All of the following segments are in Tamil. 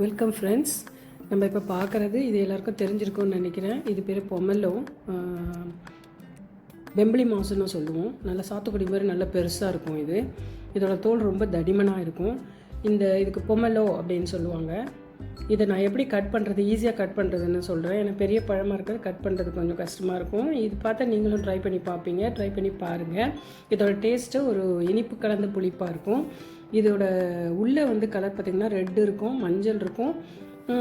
Welcome friends. நம்ம இப்போ பார்க்குறது இது எல்லாருக்கும் தெரிஞ்சிருக்கும்னு நினைக்கிறேன். இது பேர் பொமல்லோ, பெம்பிளி மாசுன்னு சொல்லுவோம். நல்ல சாத்துக்குடி மாதிரி நல்ல பெருசாக இருக்கும். இதோட தோல் ரொம்ப தடிமனாக இருக்கும். இதுக்கு பொமல்லோ அப்படின்னு சொல்லுவாங்க. இதை நான் எப்படி கட் பண்ணுறது, ஈஸியாக கட் பண்ணுறதுன்னு சொல்கிறேன். எனக்கு பெரிய பழமாக இருக்கிறது கட் பண்ணுறது கொஞ்சம் கஷ்டமாக இருக்கும். இது பார்த்தா நீங்களும் ட்ரை பண்ணி பார்ப்பீங்க. ட்ரை பண்ணி பாருங்கள். இதோட டேஸ்ட்டு ஒரு இனிப்பு கலந்த புளிப்பாக இருக்கும். இதோட உள்ளே கலர் பார்த்திங்கன்னா ரெட் இருக்கும், மஞ்சள் இருக்கும்,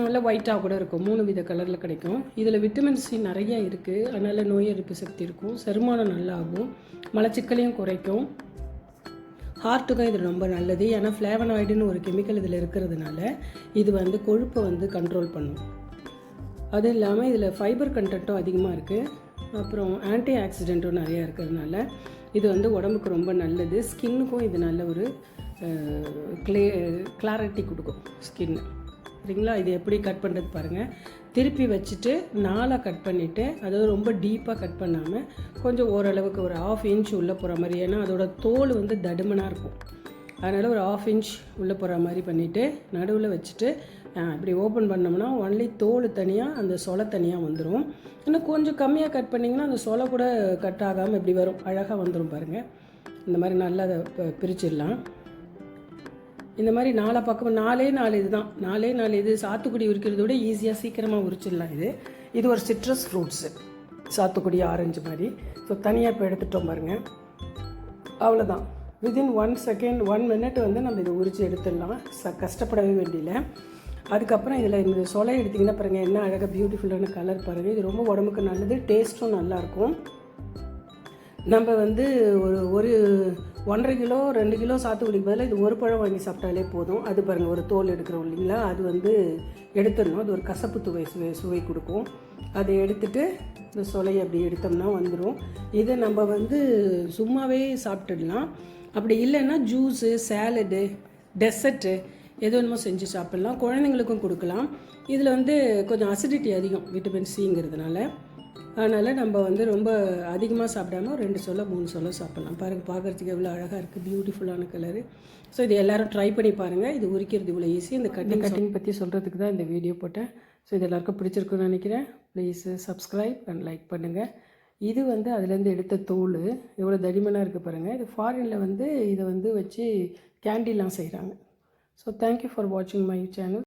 இல்லை ஒயிட்டாக கூட இருக்கும். 3 வித கலரில் கிடைக்கும். இதில் விட்டமின் சி நிறைய இருக்குது. அதனால் நோய் எதிர்ப்பு சக்தி இருக்கும், செரிமானம் நல்லாகும், மலச்சிக்கலையும் குறைக்கும், ஹார்ட்டுக்கும் இது ரொம்ப நல்லது. ஏன்னா ஃப்ளேவனாய்டுன்னு ஒரு கெமிக்கல் இதில் இருக்கிறதுனால இது கொழுப்பை கண்ட்ரோல் பண்ணும். அதுவும் இல்லாமல் இதில் ஃபைபர் கண்டென்ட்டும் அதிகமாக இருக்குது. அப்புறம் ஆன்டி ஆக்சிடென்ட்டும் நிறையா இருக்கிறதுனால இது உடம்புக்கு ரொம்ப நல்லது. ஸ்கின்னுக்கும் இது நல்ல ஒரு கிளாரிட்டி கொடுக்கும் ஸ்கின்னு. சரிங்களா? இது எப்படி கட் பண்ணுறது பாருங்கள். திருப்பி வச்சுட்டு 4 கட் பண்ணிவிட்டு, அதாவது ரொம்ப டீப்பாக கட் பண்ணாமல் கொஞ்சம் ஓரளவுக்கு ஒரு 1/2 இன்ச் உள்ளே போகிற மாதிரி. ஏன்னா அதோட தோல் தடிமனாக இருக்கும். அதனால் ஒரு 1/2 இன்ச் உள்ளே போகிற மாதிரி பண்ணிவிட்டு நடுவில் வச்சுட்டு இப்படி ஓப்பன் பண்ணோம்னா ஒன்லி தோல் தனியாக, அந்த சொலை தனியாக வந்துடும். இன்னும் கொஞ்சம் கம்மியாக கட் பண்ணிங்கன்னா அந்த சொலை கூட கட் ஆகாமல் இப்படி வரும், அழகாக வந்துடும் பாருங்கள். இந்த மாதிரி நல்லா அதை பிரிச்சிடலாம். இந்த மாதிரி 4 பக்கம் 4 இதுதான். 4 இது சாத்துக்குடி உரிக்கிறத விட ஈஸியாக சீக்கிரமாக உரிச்சிடலாம். இது ஒரு சிட்ரஸ் ஃப்ரூட்ஸு, சாத்துக்குடி ஆரஞ்சு மாதிரி. ஸோ தனியாக இப்போ எடுத்துட்டோம் பாருங்கள். அவ்வளோதான். வித்தின் 1 செகண்ட் 1 மினிட் நம்ம இதை உரித்து எடுத்துடலாம். கஷ்டப்படவே வேண்டியில்லை. அதுக்கப்புறம் இதில் இந்த சொலை எடுத்திங்கன்னா பாருங்கள், என்ன அழகாக பியூட்டிஃபுல்லான கலர் பாருங்கள். இது ரொம்ப உடம்புக்கு நல்லது, டேஸ்ட்டும் நல்லாயிருக்கும். நம்ம ஒரு 1.5 கிலோ 2 கிலோ சாத்துக்குடிக்கு பதிலாக இது ஒரு பழம் வாங்கி சாப்பிட்டாலே போதும். அது பாருங்கள், ஒரு தோல் எடுக்கிறோம் இல்லைங்களா, அது எடுத்துடணும். அது ஒரு கசப்பு சுவை கொடுக்கும். அதை எடுத்துகிட்டு இந்த சொலையை அப்படி எடுத்தோம்னா வந்துடும். இதை நம்ம சும்மாவே சாப்பிட்டுடலாம். அப்படி இல்லைன்னா ஜூஸு, சேலடு, டெசர்ட்டு எது வேணுமோ செஞ்சு சாப்பிட்லாம். குழந்தைங்களுக்கும் கொடுக்கலாம். இதில் கொஞ்சம் அசிடிட்டி அதிகம், விட்டமின் சிங்கிறதுனால. அதனால் நம்ம ரொம்ப அதிகமாக சாப்பிடாம 2 சொலை 3 சொலை சாப்பிட்லாம். பாருங்கள், பார்க்குறதுக்கு எவ்வளோ அழகாக இருக்குது, பியூட்டிஃபுல்லான கலரு. ஸோ இது எல்லோரும் ட்ரை பண்ணி பாருங்கள். இது உரிக்கிறது இவ்வளோ ஈஸி. இந்த கட்டிங் பற்றி சொல்கிறதுக்கு தான் இந்த வீடியோ போட்டேன். ஸோ இது எல்லாருக்கும் பிடிச்சிருக்குன்னு நினைக்கிறேன். ப்ளீஸ் சப்ஸ்கிரைப் அண்ட் லைக் பண்ணுங்கள். இது அதுலேருந்து எடுத்த தோல் எவ்வளோ தடிமனாக இருக்குது பாருங்கள். இது ஃபாரினில் இதை வச்சு கேண்டிலாம் செய்கிறாங்க. ஸோ தேங்க்யூ ஃபார் வாட்சிங் மை சேனல்.